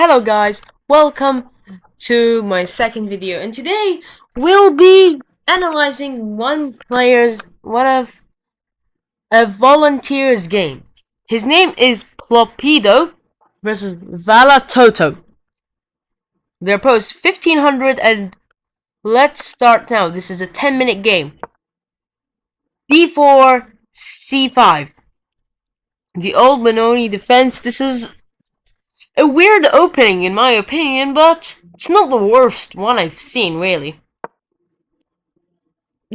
Hello guys, welcome to my second video, and today we'll be analyzing one of a volunteer's game. His name is Plopido versus Valatoto. They're post 1500 and let's start now. This is a 10-minute game. D4, C5. The old Benoni defense. This is a weird opening in my opinion, but it's not the worst one I've seen, really.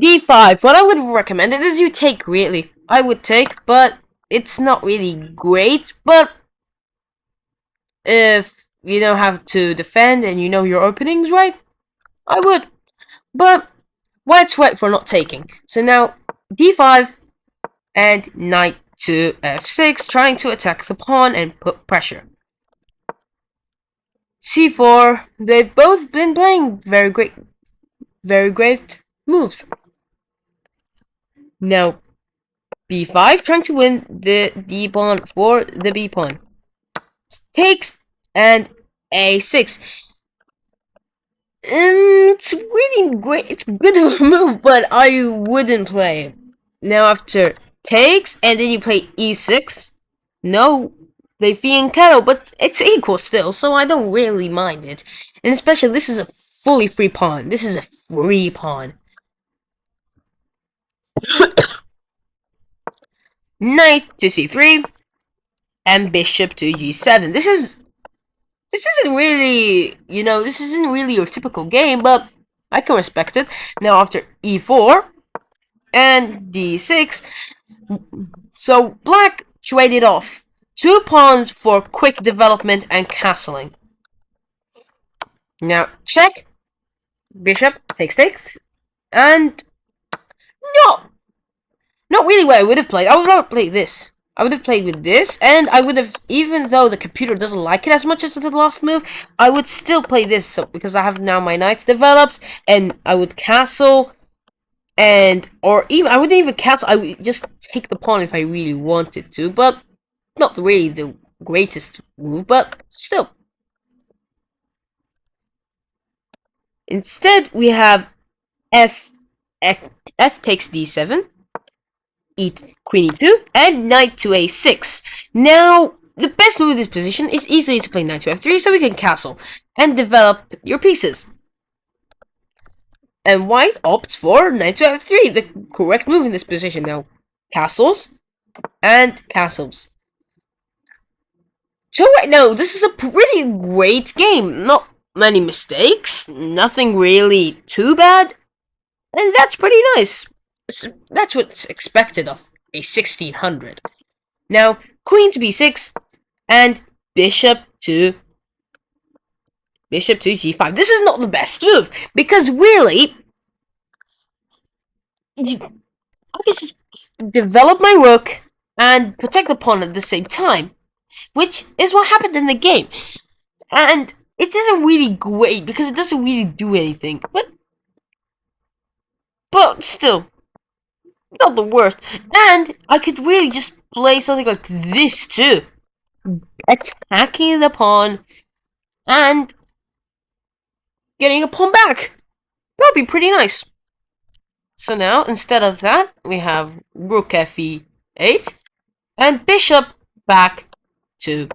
D5, what I would recommend it is you take, really. I would take, but it's not really great, but if you know how to defend and you know your openings right, I would. But white sweat for not taking. So now, D5 and knight to F6, trying to attack the pawn and put pressure. C4, they've both been playing very great moves. Now, B5, trying to win the D pawn for the B pawn. Takes and A6. It's really great. It's good of a move, but I wouldn't play it. Now after takes, and then you play E6. No, they fee and kettle, but it's equal still, so I don't really mind it. And especially, this is a fully free pawn. This is a free pawn. Knight to C3 and bishop to G7. This isn't really, this isn't really your typical game, but I can respect it. Now after E4 and D6, so black traded off 2 pawns for quick development and castling. Now check, bishop takes, and no, not really what I would have played. I would not play this. I would have played with this, and I would have, even though the computer doesn't like it as much as the last move, I would still play this, so because I have now my knights developed, and I would castle, or even, I wouldn't even castle, I would just take the pawn if I really wanted to, but not really the greatest move, but still. Instead, we have F takes D7, Queen E2, and Knight to A6. Now, the best move in this position is easily to play Knight to F3 so we can castle and develop your pieces. And white opts for Knight to F3, the correct move in this position. Now, castles and castles. So right now, this is a pretty great game. Not many mistakes, nothing really too bad, and that's pretty nice. That's what's expected of a 1600. Now, queen to b6 and bishop to g5. This is not the best move because really, I just develop my rook and protect the pawn at the same time, which is what happened in the game. And it isn't really great because it doesn't really do anything, but still, not the worst. And I could really just play something like this too. Attacking the pawn and getting a pawn back. That would be pretty nice. So now, instead of that, we have rook fe8 and bishop back to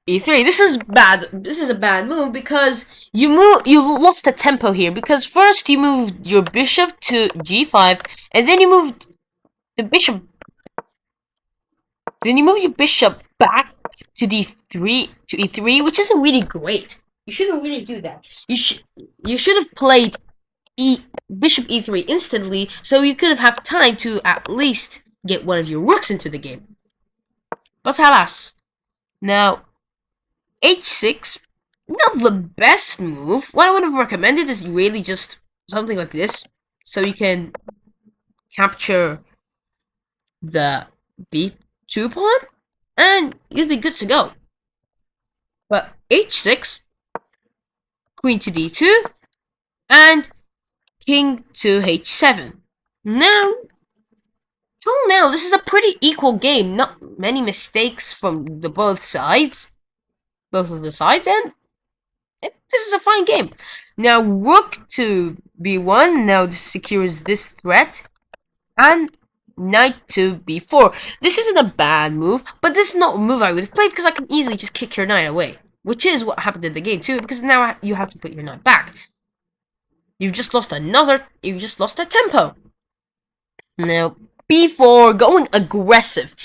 e3. This is bad. This is a bad move because you lost the tempo here, because first you moved your bishop to g5 and then you moved the bishop, then you move your bishop back to e3, which isn't really great. You shouldn't really do that. You should have played bishop e3 instantly, so you could have had time to at least get one of your rooks into the game. But alas, now h6, not the best move. What I would have recommended is really just something like this, so you can capture the b2 pawn, and you'd be good to go. But h6, queen to d2, and king to h7. Now, till now, this is a pretty equal game. Not many mistakes from the both sides. both of the sides, and this is a fine game. Now rook to b1. Now this secures this threat, and knight to b4. This isn't a bad move, but this is not a move I would play because I can easily just kick your knight away, which is what happened in the game too. Because now you have to put your knight back. You've just lost another. You just lost a tempo. Now b4, going aggressive,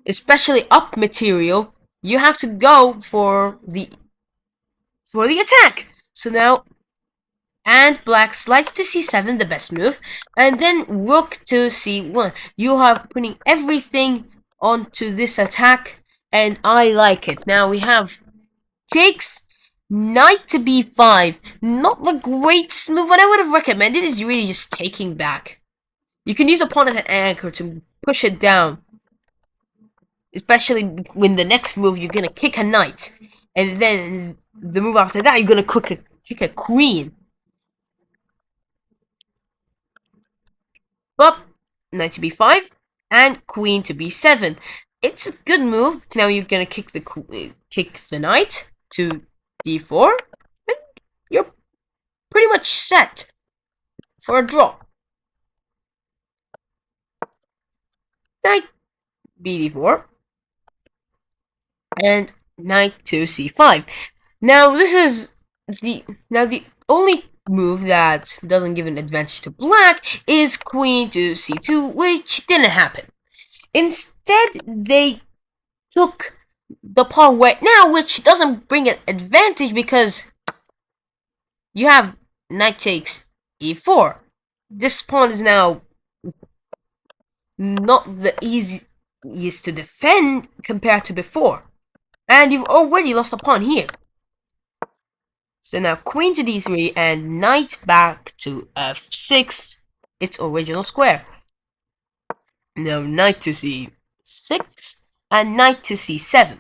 especially up material. You have to go for the attack. So now, and black slides to c7, the best move, and then rook to c1. You are putting everything onto this attack, and I like it. Now we have takes knight to b5. Not the greatest move. What I would have recommended is really just taking back. You can use a pawn as an anchor to push it down, especially when the next move you're gonna kick a knight, and then the move after that you're gonna kick a queen. But knight to b5 and queen to b7. It's a good move. Now you're gonna kick the knight to d4, and you're pretty much set for a draw. Knight b4 and knight to c5. Now this is the only move that doesn't give an advantage to black is queen to c2, which didn't happen. Instead, they took the pawn right now, which doesn't bring an advantage because you have knight takes e4. This pawn is now not the easiest to defend compared to before. And you've already lost a pawn here. So now queen to d3 and knight back to f6, its original square. Now knight to c6 and knight to c7.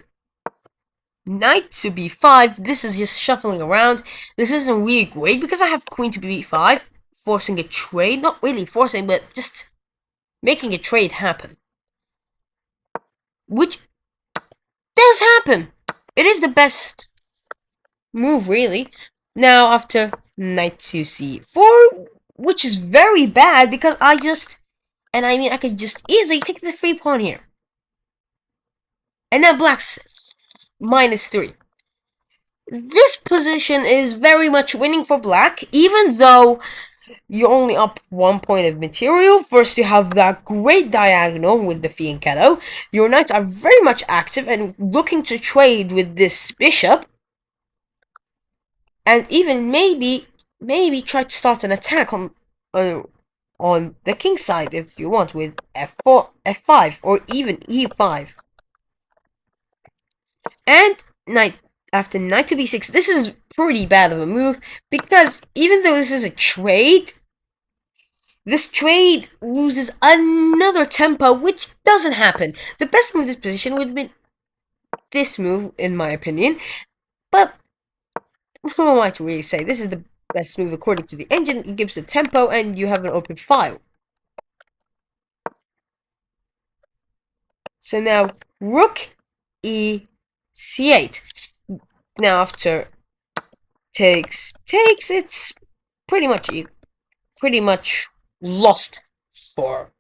Knight to b5, this is just shuffling around. This isn't really great because I have queen to b5, forcing a trade. Not really forcing, but just making a trade happen. Which does happen. It is the best move, really. Now after knight to c4, which is very bad because I could just easily take the free pawn here. And now black's -3. This position is very much winning for black, even though you're only up 1 point of material. First, you have that great diagonal with the fianchetto. Your knights are very much active and looking to trade with this bishop. And even maybe try to start an attack on the king side if you want, with f4, f5, or even e5. And after knight to b6, this is pretty bad of a move because even though this is a trade, this trade loses another tempo, which doesn't happen. The best move in this position would have been this move, in my opinion, but who am I to really say? This is the best move according to the engine. It gives a tempo and you have an open file. So now rook e c8. Now after takes, it's pretty much lost for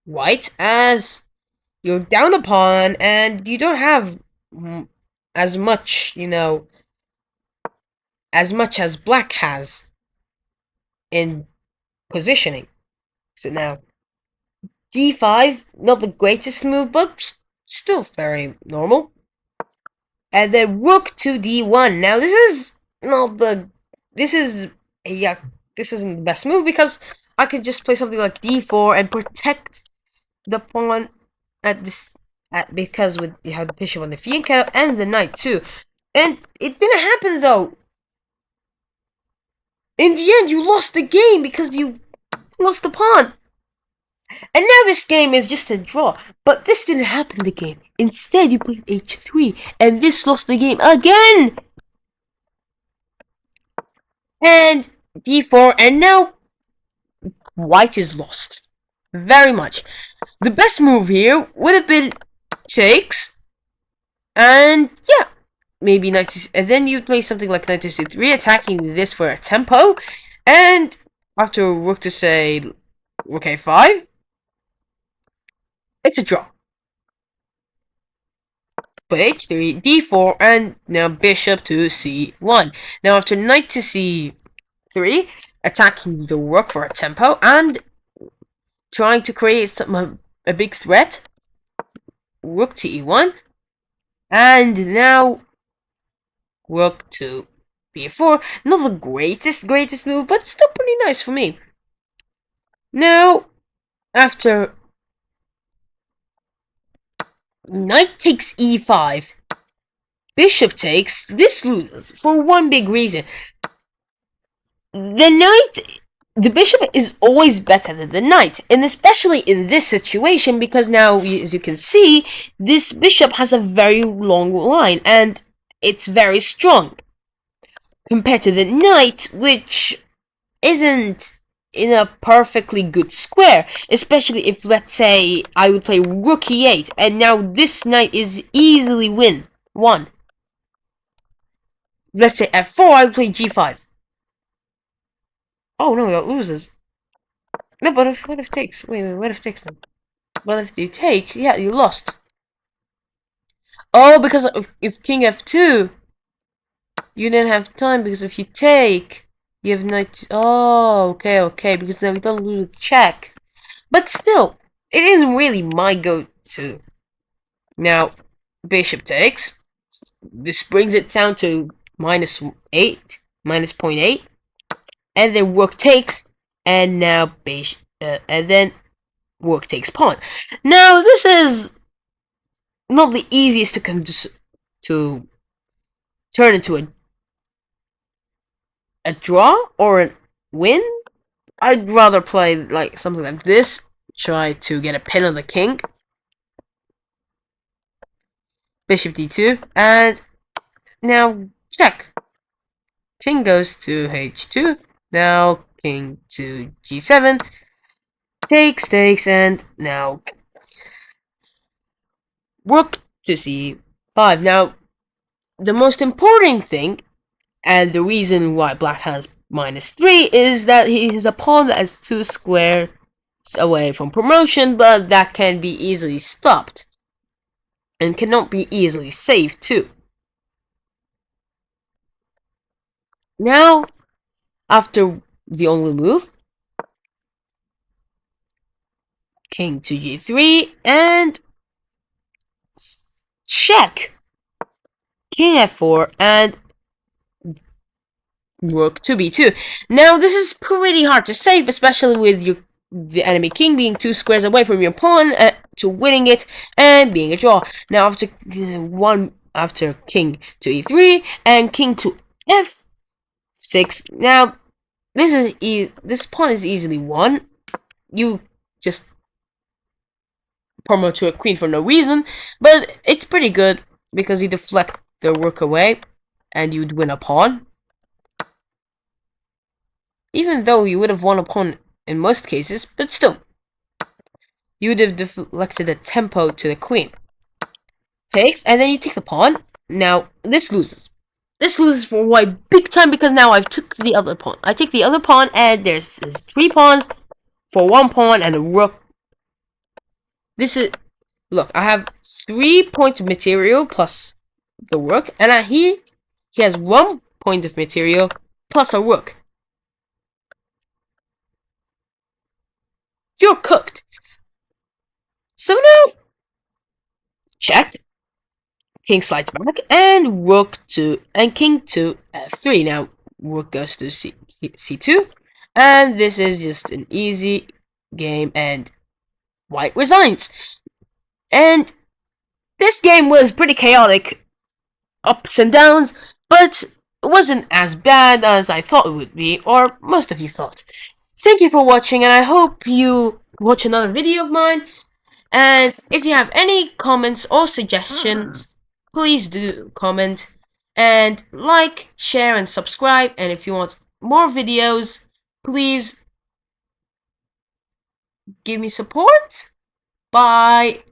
white, as you're down a pawn and you don't have as much, as much as black has in positioning. So now d5, not the greatest move, but still very normal. And then rook to d1. Now this is not the this isn't the best move because I could just play something like d4 and protect the pawn because you have the bishop on the fianchetto and the knight too. And it didn't happen though. In the end, you lost the game because you lost the pawn. And now this game is just a draw. But this didn't happen in the game. Instead, you played h3. And this lost the game again. And d4. And now, white is lost. Very much. The best move here would have been takes. And yeah. maybe knight to, and then you play something like knight to c3, attacking this for a tempo, and after rook to say rook a5, it's a draw. Play h3, d4, and now bishop to c1. Now after knight to c3, attacking the rook for a tempo and trying to create a big threat. Rook to e1, and now rook to b4. Not the greatest move, but still pretty nice for me. Now, after knight takes e5, bishop takes, this loses for one big reason. The bishop is always better than the knight, and especially in this situation, because now, as you can see, this bishop has a very long line, and it's very strong, compared to the knight, which isn't in a perfectly good square, especially if, let's say, I would play rook e8, and now this knight is easily won. Let's say f4, I would play g5. Oh no, that loses. No, but what if takes? Wait, what if takes them? Well, if you take, yeah, you lost. Oh, because if king f2, you didn't have time, because if you take, you have knight. Oh, okay, because now we don't lose a check. But still, it isn't really my go-to. Now, bishop takes. This brings it down to -8, minus 0.8. And then rook takes, and now and then rook takes pawn. Now, this is not the easiest to turn into a draw or a win. I'd rather play like something like this. Try to get a pin on the king. Bishop d2, and now check. King goes to h2. Now king to g7. Takes, and now rook to c5. Now, the most important thing, and the reason why black has -3, is that he is a pawn that is 2 squares away from promotion, but that can be easily stopped. And cannot be easily saved, too. Now, after the only move, king to g3, and check. King f4, and rook to b2. Now, this is pretty hard to save, especially with the enemy king being 2 squares away from your pawn to winning it and being a draw. Now, after king to e3 and king to f6. Now, this pawn is easily won. You just promote to a queen for no reason, but it's pretty good because you deflect the rook away and you'd win a pawn. Even though you would have won a pawn in most cases, but still, you would have deflected the tempo to the queen. Takes, and then you take the pawn. Now, this loses. This loses for white big time because now I've took the other pawn. I take the other pawn, and there's 3 pawns for 1 pawn and a rook. This is, look, I have 3 points of material plus the rook, and he has 1 point of material plus a rook. You're cooked. So now, check. King slides back, and king to f3. Now, rook goes to c2, and this is just an easy game, and white resigns. And this game was pretty chaotic, ups and downs, but it wasn't as bad as I thought it would be, or most of you thought. Thank you for watching, and I hope you watch another video of mine. And if you have any comments or suggestions, please do comment. And like, share, and subscribe. And if you want more videos, please give me support. Bye.